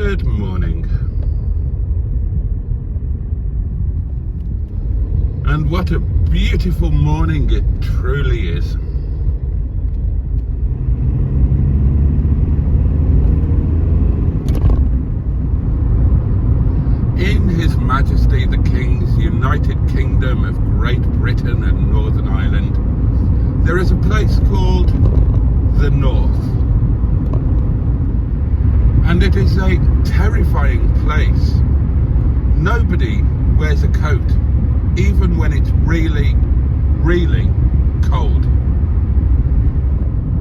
Good morning. And what a beautiful morning it truly is. In His Majesty the King's United Kingdom of Great Britain and Northern Ireland, there is a place called the North. And it is a terrifying place. Nobody wears a coat, even when it's really, really cold.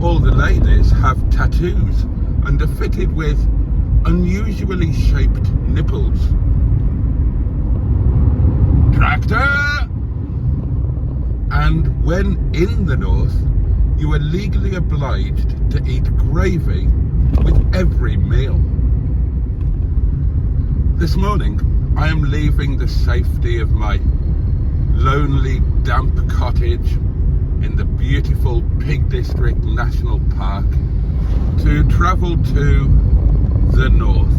All the ladies have tattoos and are fitted with unusually shaped nipples. Tractor! And when in the North, you are legally obliged to eat gravy with every meal. This morning, I am leaving the safety of my lonely, damp cottage in the beautiful Peak District National Park to travel to the North.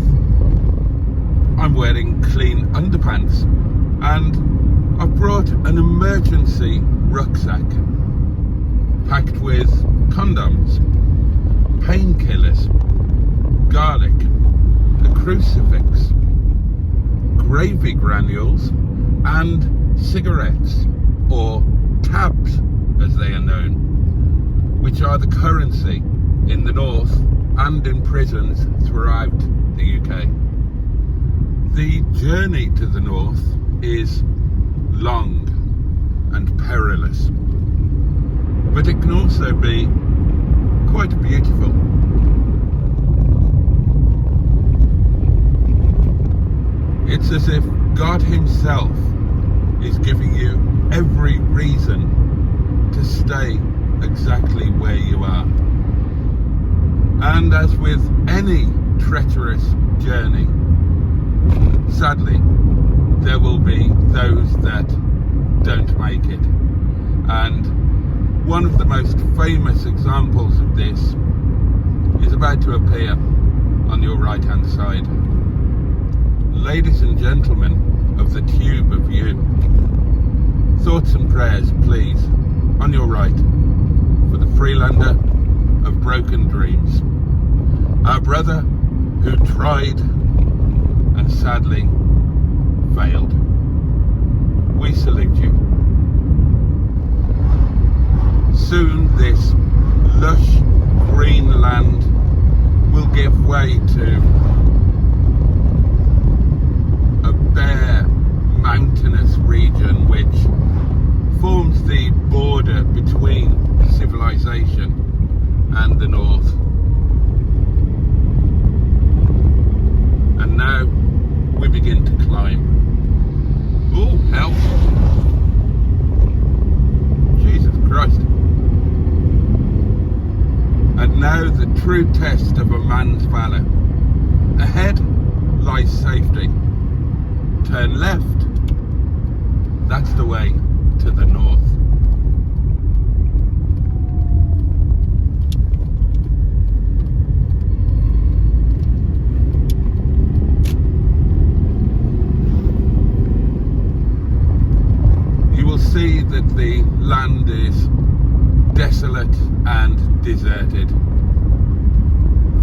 I'm wearing clean underpants and I've brought an emergency rucksack packed with condoms, painkillers, garlic, a crucifix, gravy granules and cigarettes, or tabs as they are known, which are the currency in the North and in prisons throughout the UK. The journey to the North is long and perilous, but it can also be quite beautiful. It's as if God Himself is giving you every reason to stay exactly where you are. And as with any treacherous journey, sadly, there will be those that don't make it. And one of the most famous examples of this is about to appear on your right hand side. Ladies and gentlemen of the tube of you, thoughts and prayers please on your right for the Freelander of broken dreams, our brother who tried and sadly failed. We salute you. Soon this lush green land will give way to a bare mountainous region which forms the border between civilization and the North. And now we begin to climb. Oh, hell. Jesus Christ. And now the true test of a man's valour. Ahead lies safety. Turn left. That's the way to the North. You will see that the land is desolate and deserted.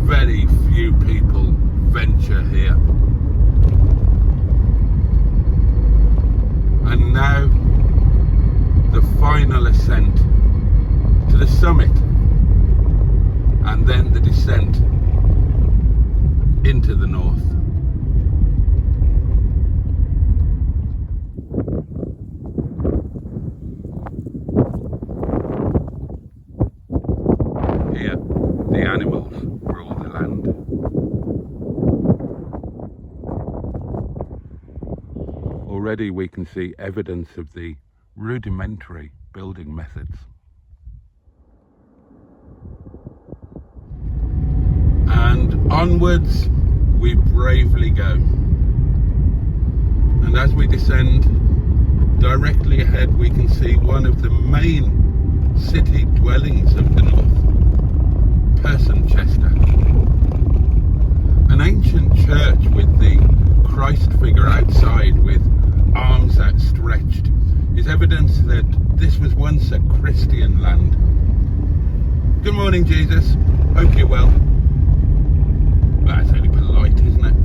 Very few people venture here. And now the final ascent to the summit, and then the descent into the North. Here, the animals rule the land. Already we can see evidence of the rudimentary building methods. And onwards we bravely go. And as we descend, directly ahead we can see one of the main city dwellings of the North, Chester. An ancient church with the Christ figure outside with arms outstretched is evidence that this was once a Christian land. Good morning, Jesus. Hope you're well. Well, that's only polite, isn't it?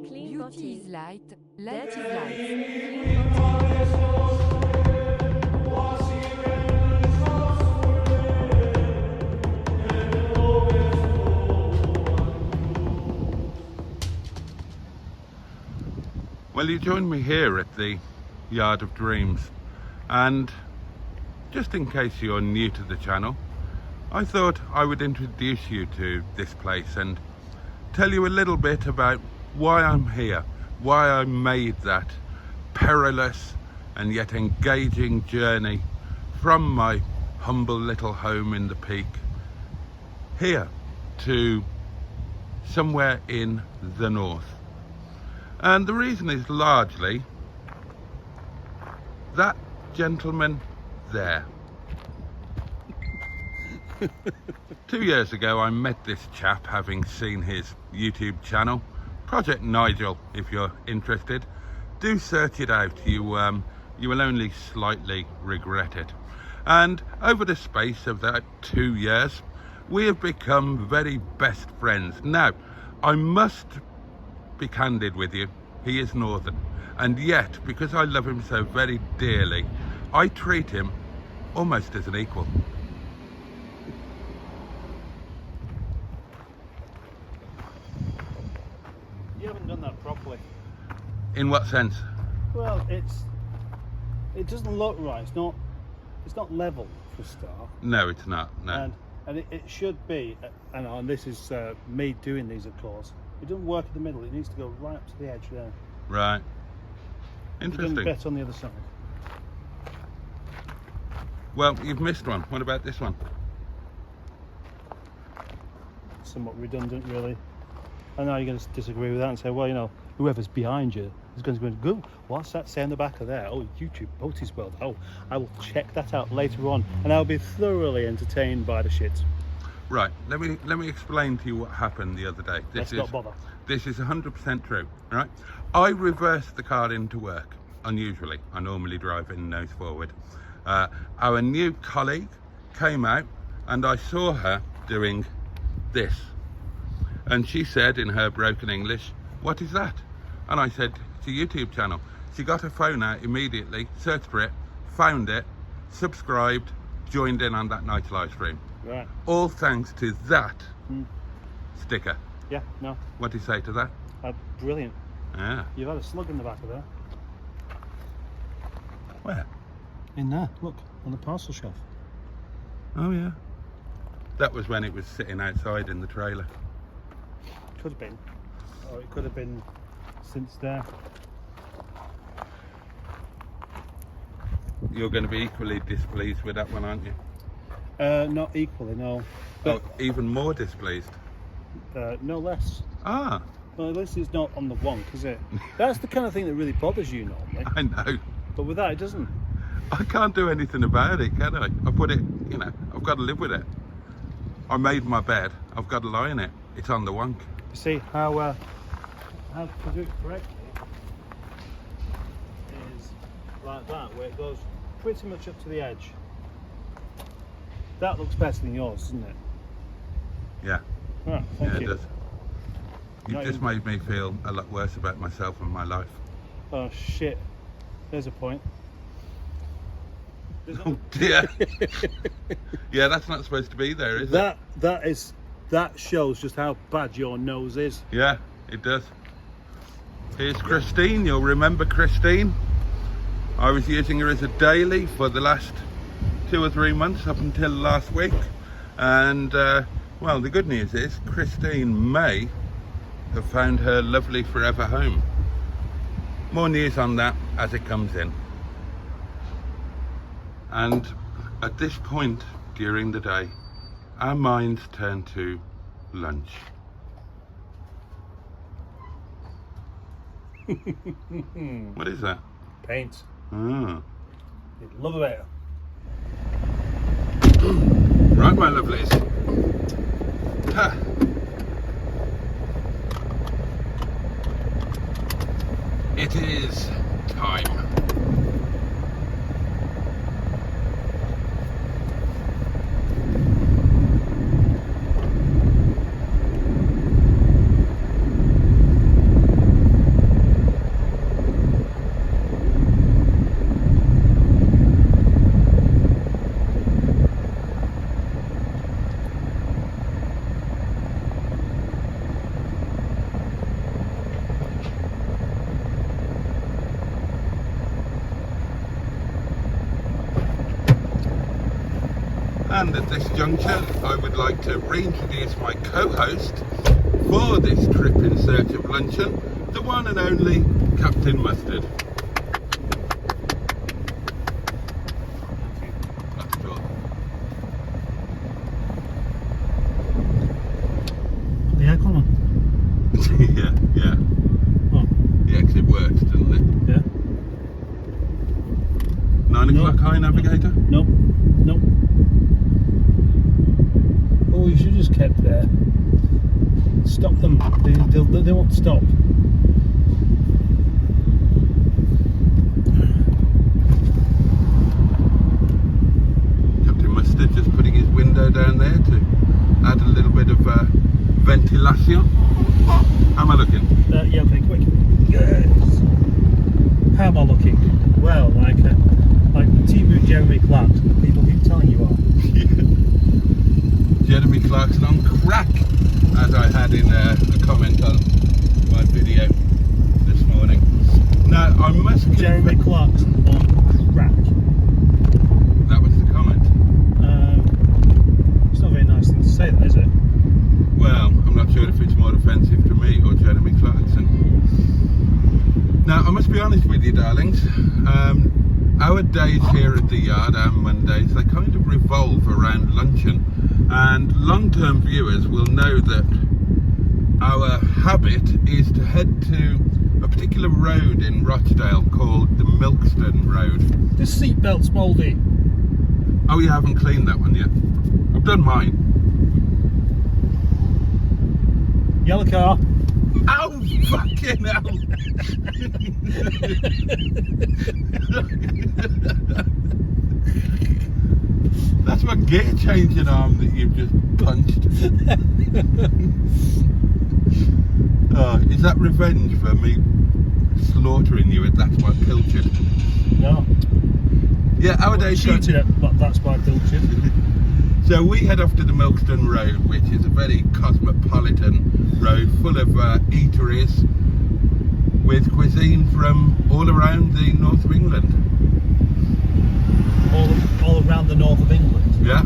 Beauty is light, light is life. Well, you join me here at the Yard of Dreams, and just in case you're new to the channel, I thought I would introduce you to this place and tell you a little bit about why I'm here, why I made that perilous and yet engaging journey from my humble little home in the Peak here to somewhere in the north. And the reason is largely that gentleman there. 2 years ago I met this chap, having seen his YouTube channel, Project Nigel. If you're interested, do search it out. You will only slightly regret it. And over the space of that 2 years, we have become very best friends. Now, I must be candid with you, he is northern, and yet because I love him so very dearly, I treat him almost as an equal. You haven't done that properly. In what sense? Well, it doesn't look right. It's not level for a start. No, it's not. No. And it should be. And this is me doing these, of course. It doesn't work in the middle. It needs to go right up to the edge there. Right. You've done Interesting. better on the other side. Well, you've missed one. What about this one? Somewhat redundant, really. I know you're going to disagree with that and say, well, you know, whoever's behind you is going to go, what's that say on the back of there? Oh, YouTube, Boaty's World. Oh, I will check that out later on, and I'll be thoroughly entertained by the shit. Right, let me explain to you what happened the other day. Let's not bother. This is 100% true, right? I reversed the car into work, unusually. I normally drive in nose forward. Our new colleague came out and I saw her doing this. And she said in her broken English, "What is that?" And I said, "It's a YouTube channel." She got her phone out immediately, searched for it, found it, subscribed, joined in on that night's live stream. Right. All thanks to that sticker. Yeah, no. What do you say to that? Brilliant. Yeah. You've had a slug in the back of there. Where? In there, look, on the parcel shelf. Oh yeah. That was when it was sitting outside in the trailer. Could have been. Or it could have been since there. You're going to be equally displeased with that one, aren't you? Not equally, no. But even more displeased. no less. Ah. Well, at least it's not on the wonk, is it? That's the kind of thing that really bothers you normally. I know. But with that, it doesn't. I can't do anything about it, can I? I put it, you know, I've got to live with it. I made my bed, I've got to lie in it. It's on the wonk. You see how to do it correctly is like that, where it goes pretty much up to the edge. That looks better than yours, doesn't it? Yeah. Right, thank you. It does. You've Not just even- made me feel a lot worse about myself and my life. Oh shit. There's a point. Oh dear. Yeah, that's not supposed to be there, is it? That shows just how bad your nose is. Yeah, it does. Here's Christine. You'll remember Christine. I was using her as a daily for the last 2 or 3 months up until last week. And well, the good news is Christine may have found her lovely forever home. More news on that as it comes in. And at this point, during the day, our minds turn to lunch. What is that? Paint. Ah. You'd love it. Right, my lovelies. Ha. It is time. And at this juncture, I would like to reintroduce my co-host for this trip in search of luncheon, the one and only Captain Mustard. That's cool. The aircon on. Yeah. Oh, Yeah, because it works, doesn't it? yeah. 9 No. o'clock high navigator? Nope. Nope. Oh, you should have just kept there. Stop them. They won't stop. Captain Mustard just putting his window down there to add a little bit of ventilation. How am I looking? Yeah, okay, quick. Yes. How am I looking? Well, like T-Boot Jeremy Clarkson, people keep telling you are. Jeremy Clarkson on crack, as I had in a comment on my video this morning. Now, I must Jeremy Clarkson on crack. That was the comment. It's not a very nice thing to say, that is it? Well, I'm not sure if it's more offensive to me or Jeremy Clarkson. Now, I must be honest with you, darlings. Our days here at the yard, our Mondays, they kind of revolve around luncheon. And long-term viewers will know that our habit is to head to a particular road in Rochdale called the Milkston Road. The seatbelt's mouldy. Oh, you haven't cleaned that one yet? I've done mine. Yellow car. Oh, fucking hell! That's my gear changing arm that you've just punched. Is that revenge for me slaughtering you at That's My Pilchard? No. Yeah, our days Shooting it, but that's my pilchard. So we head off to the Milkston Road, which is a very cosmopolitan road full of eateries with cuisine from all around the north of England. All around the north of England. Yeah,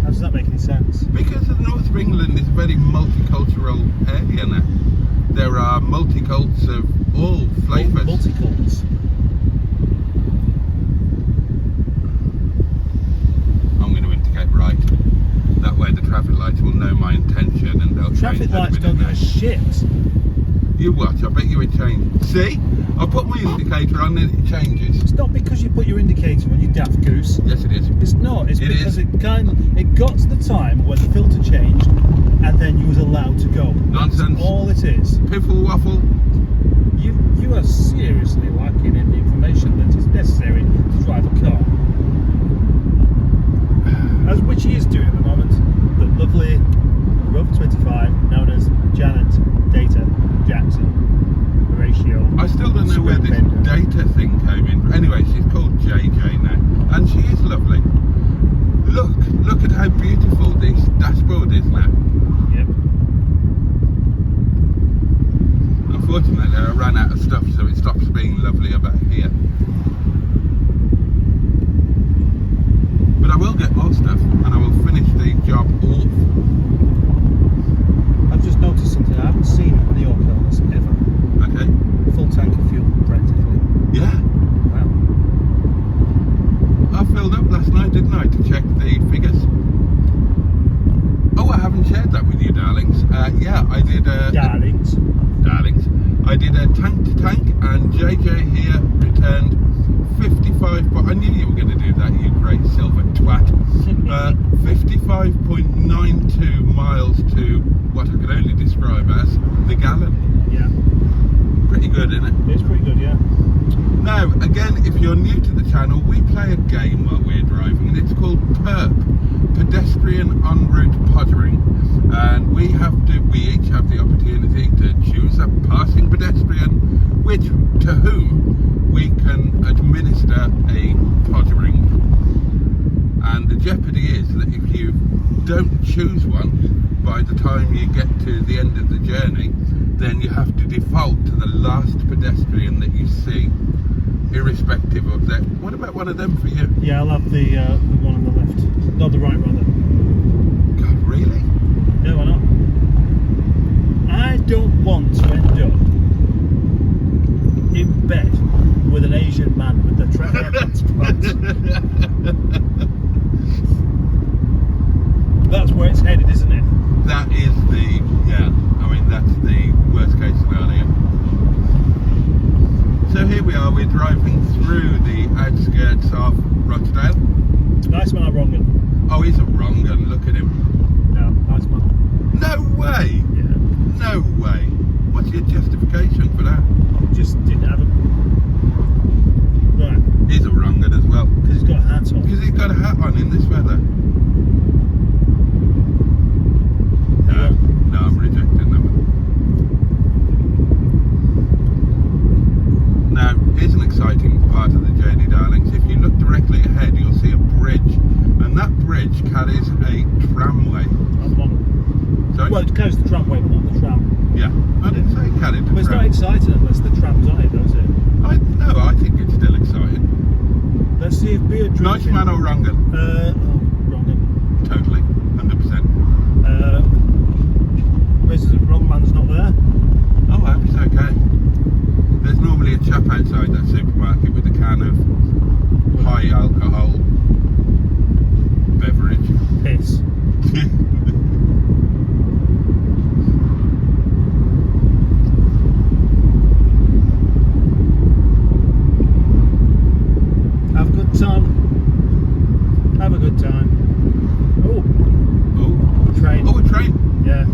How does that make any sense? because the north of England is a very multicultural area now. There are multicults of all flavours. Multicults. I'm going to indicate right. That way the traffic lights will know my intention and they'll Traffic change lights at don't minute give a now. shit. You watch, I bet you it changes. See? I put my indicator on and it changes. It's not because you put your indicator on, you daft goose. Yes, it is. It's not. It's It because is. it got to the time when the filter changed, and then you was allowed to go. Nonsense. That's all it is. Piffle waffle. You are seriously lacking in the information that is necessary to drive a car. As which he is doing at the moment. The lovely Rover 25, known as Janet Data Jackson. Horatio. I still don't know where this Screwbender. data thing came in. Anyway, she's called JJ now. And she is lovely. Look at how beautiful this dashboard is now. Yep. Unfortunately, I ran out of stuff, so it stops being lovely about here. But I will get more stuff, and I will finish the job off. I've just noticed something I haven't seen in the York Hills ever. Okay? Full tank of fuel, practically. Yeah. Wow. I filled up last night, didn't I? haven't shared that with you, darlings. Yeah, I did. Darlings. Darlings. I did a tank to tank, and JJ here returned 55. But I knew you were going to do that, you great silver twat. 55.92 miles to what I could only describe as the gallon. Yeah. Pretty good, isn't it? It's pretty good, yeah. Now, again, if you're new to the channel, we play a game while we're driving, and it's called PERP, Pedestrian En Route Pottering. And we each have the opportunity to choose a passing pedestrian, to whom we can administer a pottering. And the jeopardy is that if you don't choose one by the time you get to the end of the journey, then you have to default to the last pedestrian that you see, irrespective of that. What about one of them for you? Yeah, I'll have the one on the left. No, the right, rather. God, really? Yeah, why not? I don't want to end up in bed with an Asian man with the transplant. That's where it's headed, isn't it? That is that's the worst case scenario. So here we are, we're driving through the outskirts of Rochdale. Nice man, Rongan. Oh, he's a wrong un, look at him. No, nice man. No way! Yeah. No way! What's your justification for that? Just didn't have him. Right. He's a wrong un as well. Because he's got a hat on. Because he's got a hat on in this weather. No, I'm rejecting that one. Now, here's an exciting part of the journey, darlings. If you look directly ahead, you'll see a bridge, and that bridge carries a tramway. Sorry? Well, it carries the tramway, but not the tram. Yeah, I didn't say it carried the But it's tram. not exciting unless the tram's on it, though, is it? No, I think it's still exciting. Let's see if Beatrice... Nice man or wrong un? Wrong one. Totally, 100%. Wrong man's not there. Oh, I hope he's okay. There's normally a chap outside that supermarket with a can of high alcohol beverage. Piss. Have a good time. Have a good time. Oh, Oh, train. oh, a train. Yeah,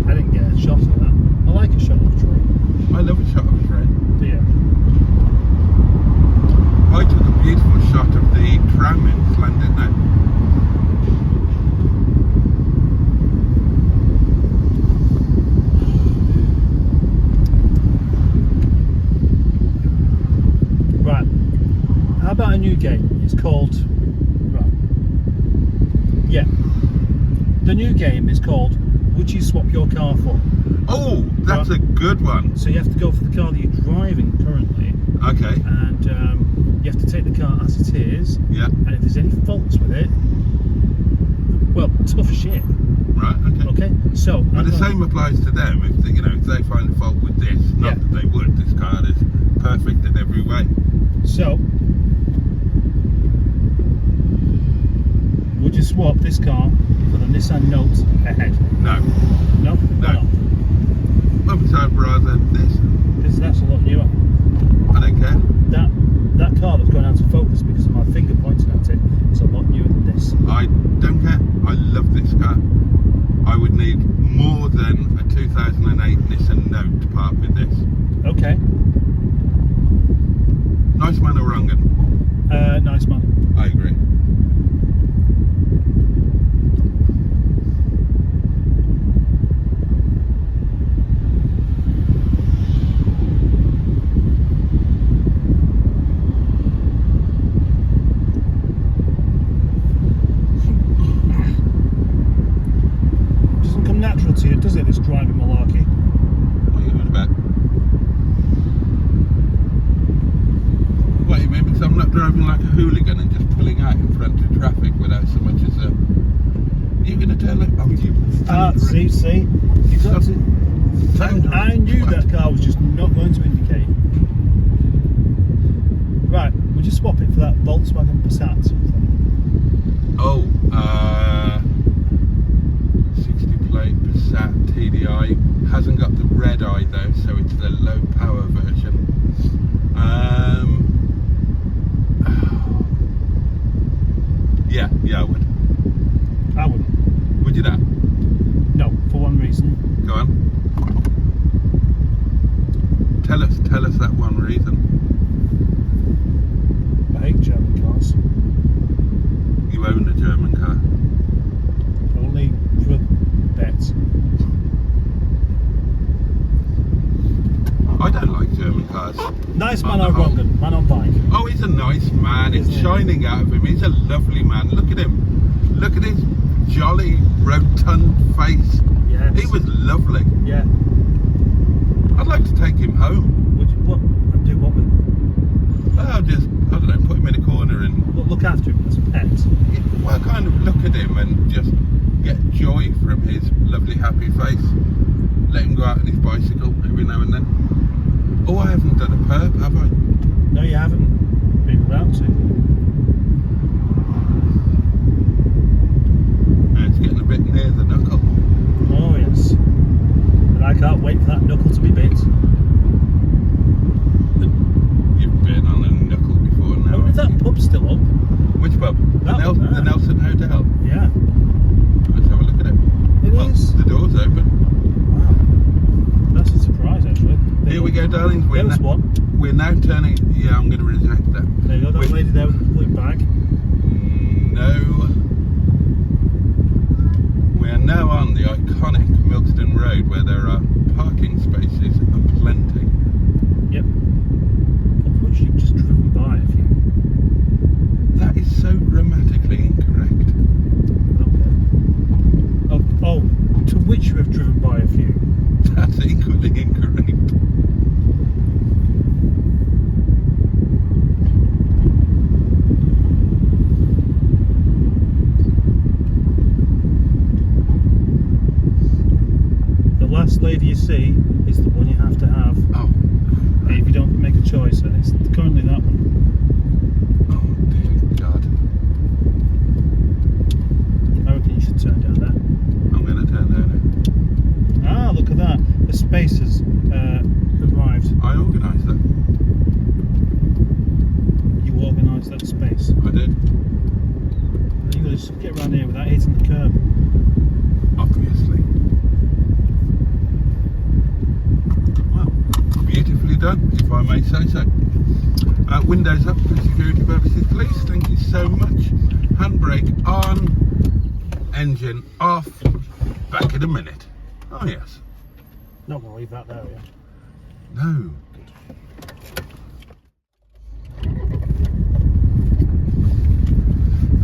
I didn't get a shot of that. I like a shot of a train. I love a shot of a train. Do you? I took a beautiful shot of the tram in London now. Right. How about a new game? It's called... Right. Yeah. The new game is called Would You Swap Your Car For? Oh, that's a good one. So you have to go for the car that you're driving currently, Okay. and you have to take the car as it is, Yeah. and if there's any faults with it, well, tough shit. Right. Okay. Okay, so But the same applies to them. If they, if they find a fault with this, not Yeah. that they would. This car is perfect in every way. So, would you swap this car for the Nissan Note ahead? No. No? Why not? I'd rather this. Because that's a lot newer. I don't care. That car that's going out of focus because of my finger pointing at it is a lot newer than this. I don't care. I love this car. I would need more than a 2008 Nissan Note to part with this. Okay. Nice man or wrong un? Nice man. I agree. Doesn't come natural to you, does it, this driving malarkey? What are you on about? What, you mean because I'm not driving like a hooligan and just pulling out in front of traffic without so much as a... You're going to tell it? Oh, you... See? You got to... I knew that car was just not going to indicate. Right, would you swap it for that Volkswagen Passat? Oh, 60 reason. Go on. Tell us that one reason. I hate German cars. You own a German car. Only for a bet. I don't like German cars. Nice man the on whole. Rogan, man on bike. Oh, he's a nice man. It's Isn't he? shining out of him. He's a lovely man. Look at him. Look at his jolly, rotund face. Yes. He was lovely. Yeah. I'd like to take him home. Would you, what? And do what with him? I'll just, I don't know, put him in a corner and, Look after him as a pet. well, kind of look at him and just get joy from his lovely, happy face. Let him go out on his bicycle every now and then. Oh, I haven't done a perp, have I? No, you haven't been around to. It's getting a bit near the knuckle. Oh yes. And I can't wait for that knuckle to be bit. You've been on a knuckle before now. Oh, is that haven't you? pub still open? Which pub? That one The there. Nelson Hotel. Yeah. Let's have a look at it. It Well, is. the door's open. Wow. That's a surprise actually. Here we go, darlings. There was one. We're now turning. Yeah, I'm going to reject that. There you go, that Wait. lady there with the blue bag. No. We are now on the iconic Milkston Road where there are parking spaces aplenty. Yep. Of which you've just driven by a few. That is so grammatically incorrect. Okay. Oh, to which you have driven by a few. That's equally incorrect. The last lady you see is the one you have to have. Oh, If you don't make a choice, and it's currently that one. oh dear God. I reckon you should turn down there. I'm going to turn down Ah, look at that. The space has arrived. it. I organised that. You organised that space. I did. You've got to just get around here without hitting the curb. Obviously. Well, beautifully done, if I may say so. Windows up for security purposes, please. Thank you so much. Handbrake on, engine off. Back in a minute. Oh yes. Not going to leave that there, yeah. No.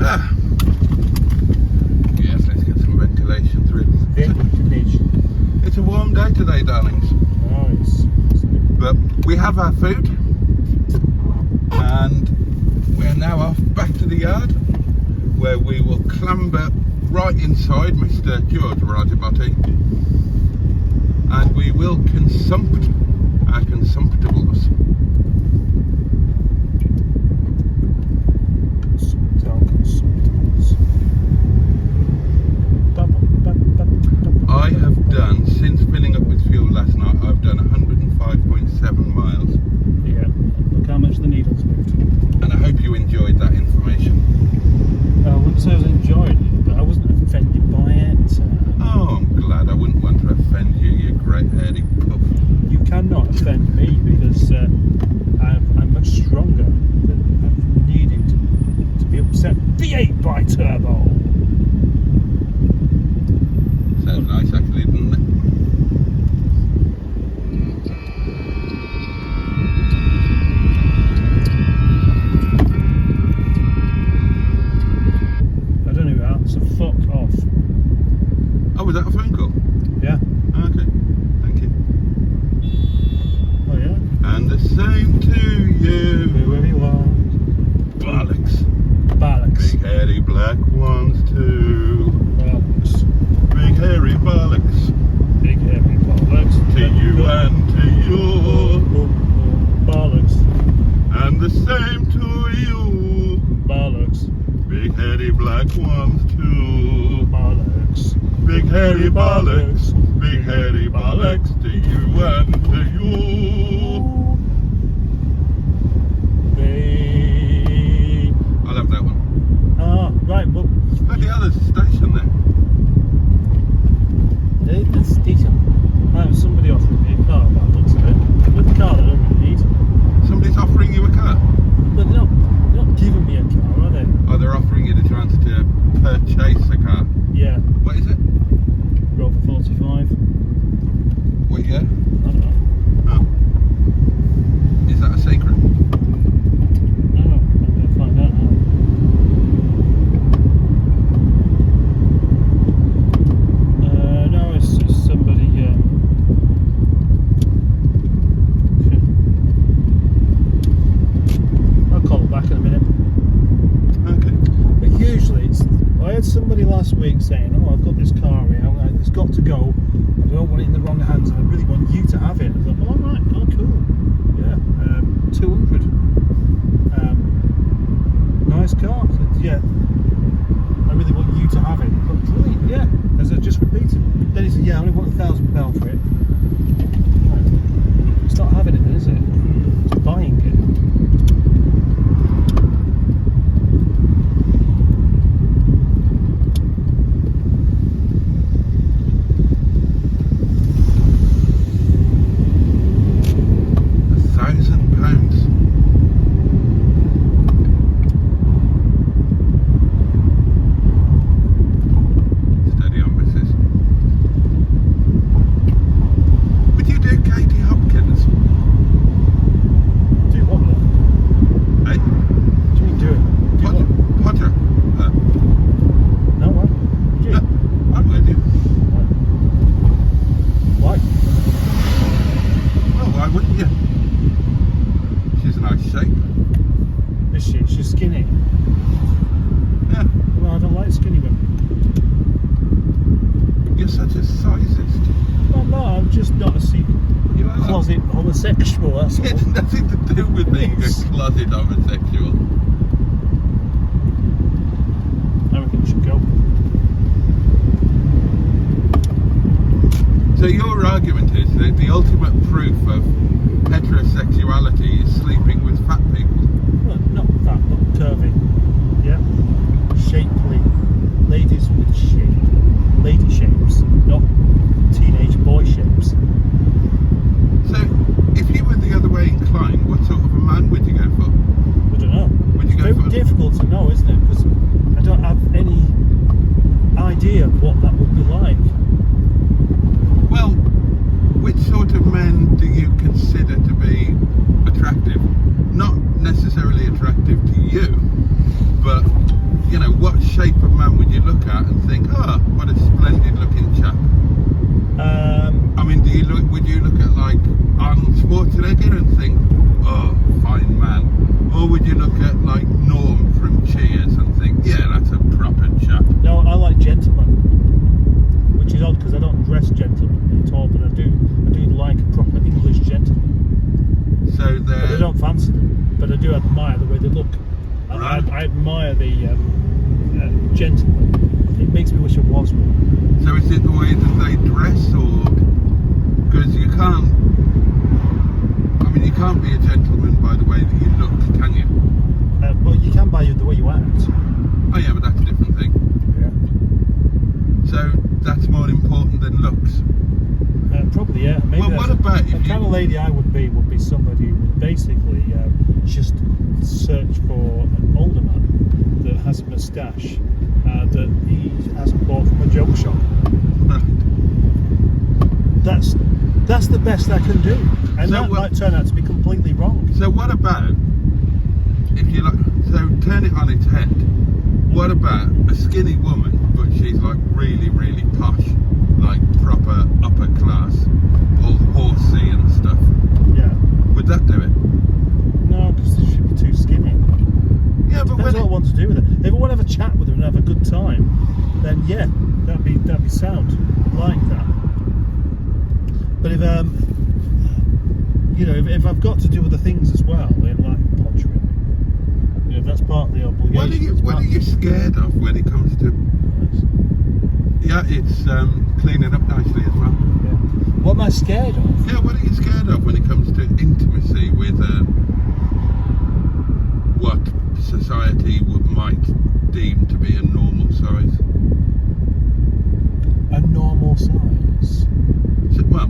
Ah. Yes, let's get some ventilation through. It's a warm day today, darlings. Nice. But we have our food and we're now off back to the yard where we will clamber right inside Mr. George Roger Boaty and we will consumpt our consumptibles. I have done, since filling up with fuel last night, I've done 105.7 miles. Yeah. Look how much the needle's moved. And I hope you enjoyed that information. I wouldn't say I was enjoying it, but I wasn't offended by it. Oh, I'm glad. I wouldn't want to offend you, you great hairy puff. You cannot offend me because I'm much stronger than I'm needed to be upset. V8 bi-turbo! Sounds nice actually, doesn't it? I don't know who else, so fuck off. Oh, was that a phone call? Yeah. Okay, thank you. Oh yeah? And the same to you. Whoever you are. Bollocks. Bollocks. Big hairy black ones too. Bollocks. Big hairy bollocks. Big heavy bollocks. To you and to you. Bollocks. And the same to you. Bollocks. Big hairy black ones too. Bollocks. Big hairy bollocks. Big hairy bollocks. To you and to you. I love that one. Ah, right, well, Bloody hell, there's a station there. it's Yeah, I only want £1,000 for it. No. It's not having it, then, is it? It's buying it. £1,000. Steady on, missus. Would you do Katie Hopkins? Do what then? Eh? What do you mean do it? Do what? Potter. No, what? Would you? Yeah, I'm with you. Why? Well, why wouldn't you? She's a nice shape. Is she? She's skinny. Yeah. Well, I don't like skinny women. You're such a sizist. Well, no, I'm just not a You are. closet homosexual, that's all. It's nothing to do with being a closet homosexual. I reckon we should go. So your argument is that the ultimate proof of heterosexuality is sleeping with fat people. Well, not fat, but curvy. Yeah. Shapely. Ladies with shape. Lady shapes, not teenage boy shapes. So if you were the other way inclined, what sort of a man would you go for? I don't know. Would you It's go very for? difficult to know, isn't it? Because I don't have any idea of what that would be like. Well, which sort of men do you consider to be attractive? Not necessarily attractive to you, but you know, what shape of man would you look at and think, oh, what a splendid looking chap? I mean, would you look at like Arnold Schwarzenegger and think, oh, fine man? Or would you look at like Norm from Cheers and think, yeah, that's a proper chap? No, I like gentlemen, which is odd because I don't dress gentlemanly at all, but I do like a proper English gentleman. So But I don't fancy them, but I do admire the way they look. Right. I admire the gentleman. It makes me wish I was one. So is it the way that they dress, or because you can't? I mean, you can't be a gentleman by the way that you look, can you? But you can buy you the way you act. Oh yeah, but that's a different thing. Yeah. So that's more important than looks. Probably, yeah. Maybe Well, what about if the kind of lady I would be somebody who would basically just search for an older man that has a moustache that he hasn't bought from a joke shop. That's the best I can do, and So that what- might turn out to be completely wrong. So what about if you like? So turn it on its head. What about a skinny woman, but she's like really, really posh, like proper upper class, all horsey and stuff? Yeah. Would that do it? No, because she should be too skinny. Yeah, but Depends when what I want to do with her. If I want to have a chat with her and have a good time, then yeah, that'd be sound. Like that. But if you know, if I've got to do other things as well, then like pottering, you know, that's part of the obligation. what are you scared of when it comes to? Yeah, it's cleaning up nicely as well. Yeah. What am I scared of? Yeah, what are you scared of when it comes to intimacy with what society might deem to be a normal size? A normal size. Well,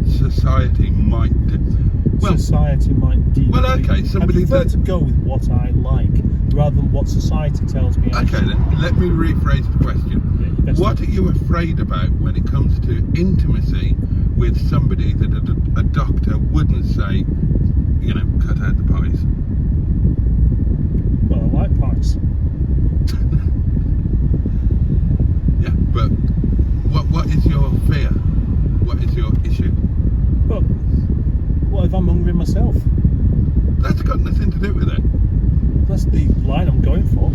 society might. Society might deem. Well, it to be- okay, somebody I prefer that- to go with what I like rather than what society tells me. I Okay, should. then let me rephrase the question. Yeah, you best What do. are you afraid about when it comes to intimacy with somebody that a doctor wouldn't say, you know, cut out the pies? Well, I like pies. Yeah, but what is your fear? What is your issue? But what if I'm hungry myself? That's got nothing to do with it. That's the line I'm going for.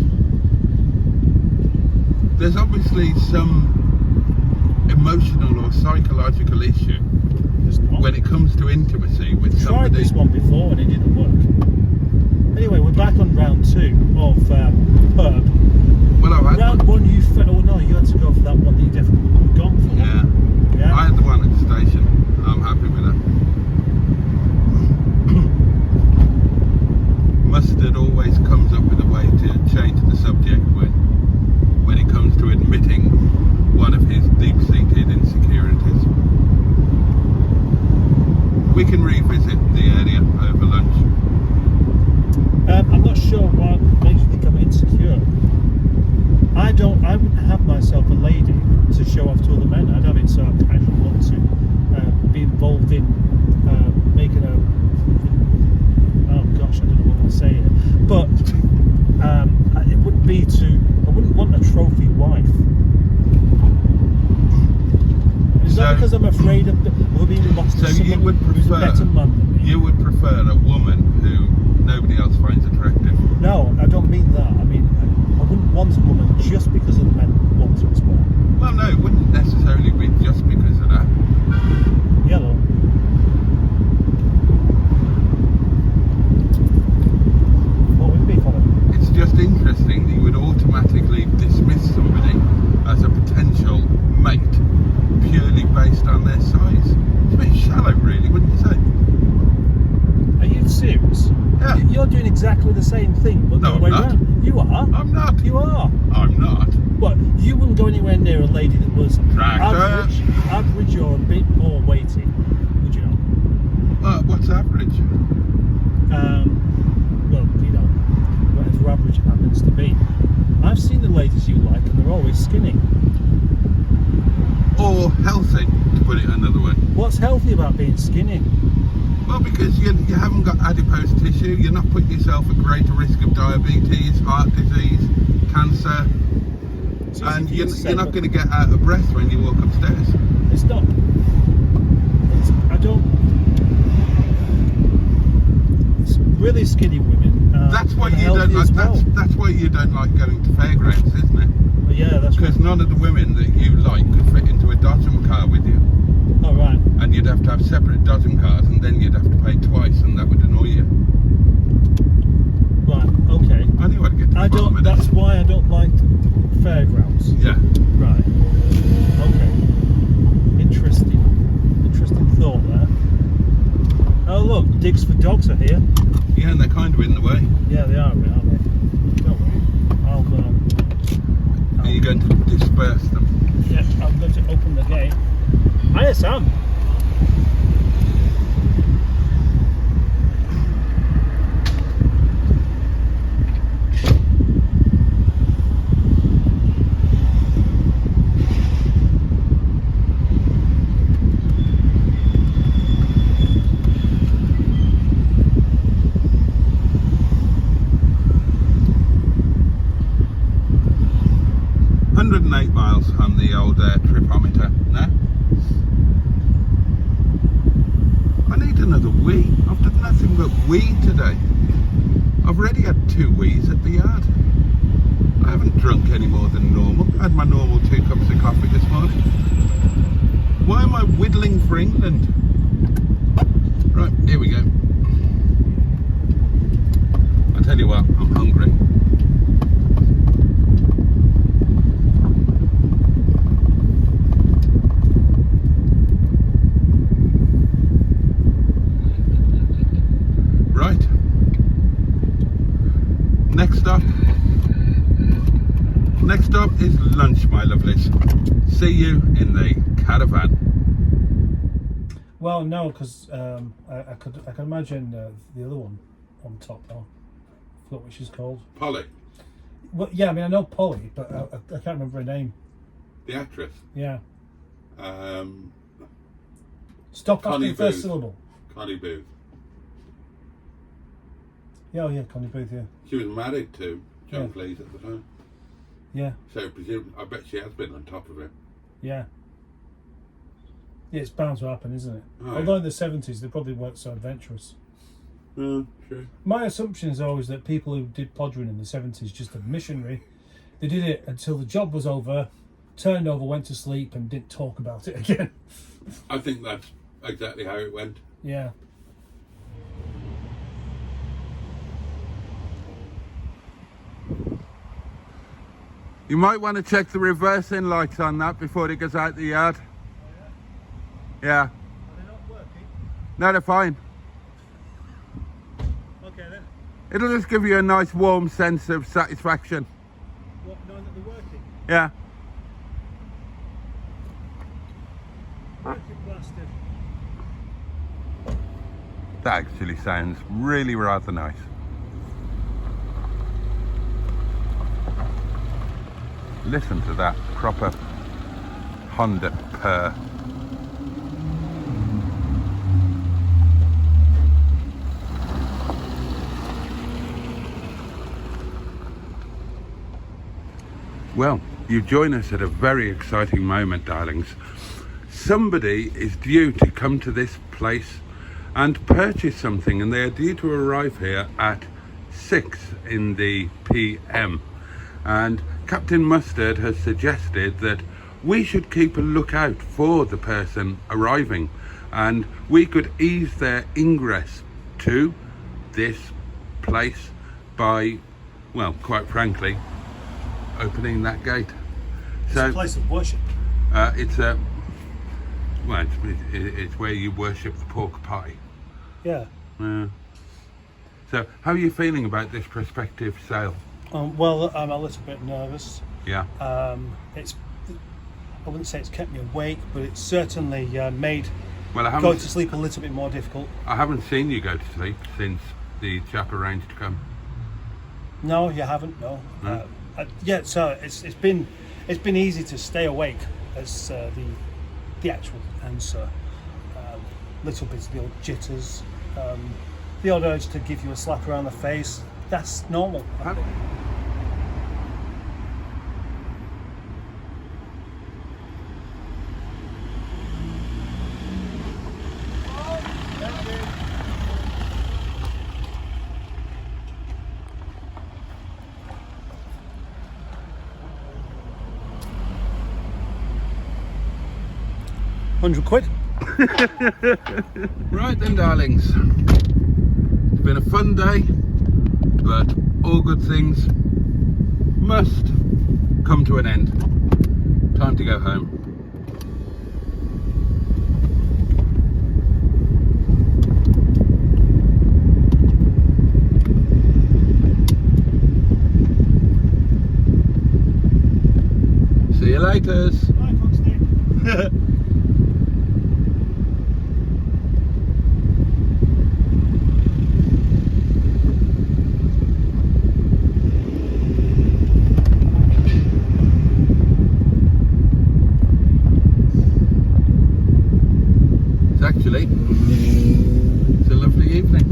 There's obviously some emotional or psychological issue There's not. when it comes to intimacy with Tried somebody. this one before and it didn't work. Anyway, we're back on round 2 of Herb. Well, I've had Round one. 1, you oh no, you had to go for that one that you definitely would have gone for. Yeah. Yeah. can revisit the area over lunch. I'm not sure what makes you think I'm insecure. I wouldn't have myself a lady to show off to other men. I'd have it so I actually want to be involved in making a. Oh gosh, I don't know what to say here. But it wouldn't be to. I wouldn't want a trophy wife. Is that because I'm afraid of being lost to someone who's a better man than me? You would prefer a woman who nobody else finds attractive? No, I don't mean that. I mean, I wouldn't want a woman just because of the men want her as well. Well, no, it wouldn't necessarily be just because of that. Yellow. What would it be for them? It's just interesting that you would automatically dismiss somebody as a potential mate purely based on their size. It's a bit shallow, really, wouldn't you say? Are you serious? Yeah. You're doing exactly the same thing, but No, the other way I'm not. around. You are. I'm not. You are. I'm not. What? You wouldn't go anywhere near a lady that was Tractor. average or a bit more weighty, would you know? What's average? Well, you know, whatever average happens to be. I've seen the ladies you like, and they're always skinny. Or healthy, to put it another way. What's healthy about being skinny? Well, because you haven't got adipose tissue, you're not putting yourself at greater risk of diabetes, heart disease, cancer, and you're not going to get out of breath when you walk upstairs. It's not. It's really skinny women. That's why you healthy don't like. as well. That's why you don't like going to fairgrounds, isn't it? Well, yeah, that's Because right. none of the women that you like could fit into a Dodgem car with you, Oh, right. and you'd have to have separate Dodgem cars, and then you'd have to pay twice, and that would annoy you. Right. Okay. I knew I'd get to the bottom of That's this. why I don't like fairgrounds. Yeah. Right. Okay. Interesting thought there. Oh look, digs for dogs are here. Yeah, and they're kind of in the way. Yeah, they are, aren't they? Don't worry. Are you going to disperse them? Yeah, I'm going to open the gate. Hiya, Sam. Miles on the old tripometer now. I need another wee. I've done nothing but wee today. I've already had 2 wees at the yard. I haven't drunk any more than normal. I had my normal 2 cups of coffee this morning. Why am I whittling for England? Right, here we go. I'll tell you what, I'm hungry. Next stop is lunch, my lovelies. See you in the caravan. Well, no, because I can imagine the other one on top now. I forgot what she's called. Polly. Well, yeah, I mean I know Polly, but I can't remember her name. The actress. Yeah. Connie Stop after the first Booth. syllable. Connie Booth. Yeah, oh yeah, Connie Booth. Yeah. She was married to John Cleese at the time. Yeah. So I bet she has been on top of him. Yeah. Yeah, it's bound to happen, isn't it? Oh, Although in the 70s they probably weren't so adventurous. True. My assumption is always that people who did podring in the 70s, just a missionary, they did it until the job was over, turned over, went to sleep, and didn't talk about it again. I think that's exactly how it went. Yeah. You might want to check the reversing lights on that before it goes out the yard. Oh, Yeah. Are they not working? No, they're fine. Okay then. It'll just give you a nice warm sense of satisfaction. What, knowing that they're working? Yeah. Working bastard. That actually sounds really rather nice. Listen to that proper Honda purr. Well, you join us at a very exciting moment, darlings. Somebody is due to come to this place and purchase something, and they are due to arrive here at 6 in the PM. And Captain Mustard has suggested that we should keep a lookout for the person arriving, and we could ease their ingress to this place by, well, quite frankly, opening that gate. It's a place of worship. It's where you worship the pork pie. Yeah. So how are you feeling about this prospective sale? Well, I'm a little bit nervous. Yeah. I wouldn't say it's kept me awake, but it's certainly made going to sleep a little bit more difficult. I haven't seen you go to sleep since the chap arranged to come. No, you haven't. No. Yeah. So it's been easy to stay awake as the actual answer. Little bits of the old jitters, the odd urge to give you a slap around the face. That's normal. £100. Right then, darlings. It's been a fun day, but all good things must come to an end. Time to go home. See you later. Bye, Foxy. It's a lovely evening.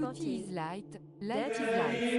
Beauty is light is life.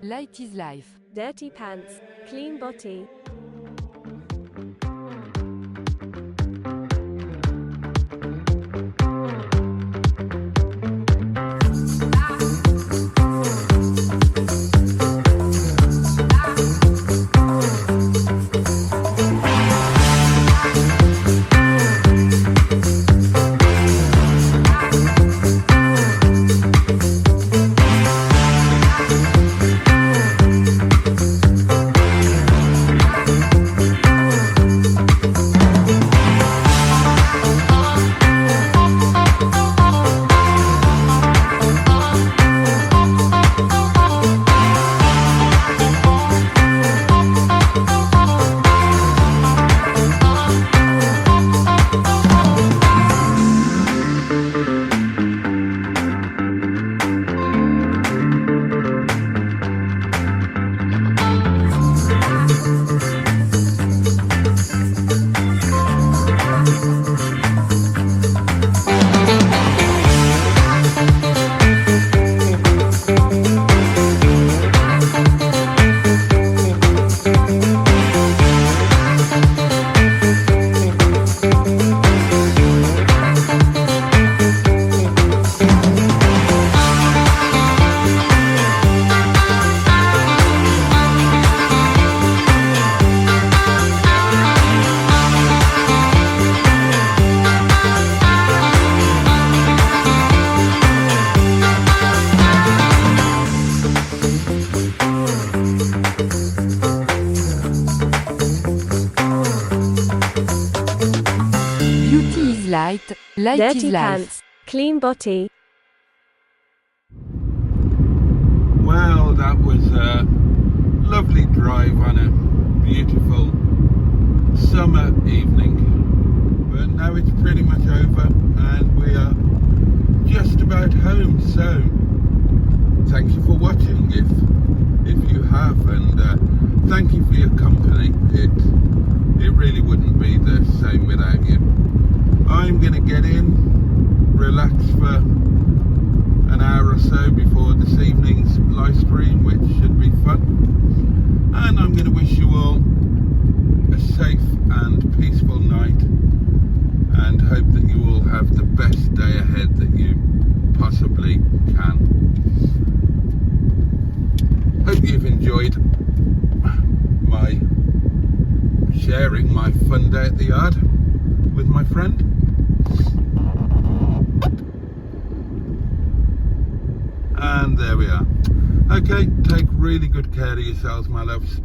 Light is life. Dirty pants, clean body. light, light Dirty is life. pants, clean Boaty. Well, that was a lovely drive on a beautiful summer evening. But now it's pretty much over and we are just about home. So thank you for watching if you have, and thank you for your company. It really wouldn't be the same without you. I'm going to get in, relax for an hour or so before this evening's live stream, which should be fun. And I'm going to wish you all a safe and peaceful night, and hope that you all have the best day ahead that you possibly can. Hope you've enjoyed my sharing my fun day at the yard with my friend. And there we are. Okay, take really good care of yourselves, my loves.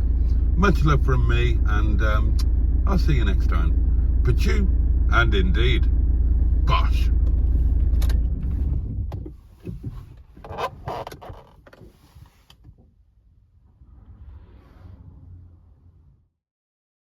Much love from me, and I'll see you next time. Pachoo, and indeed, bosh.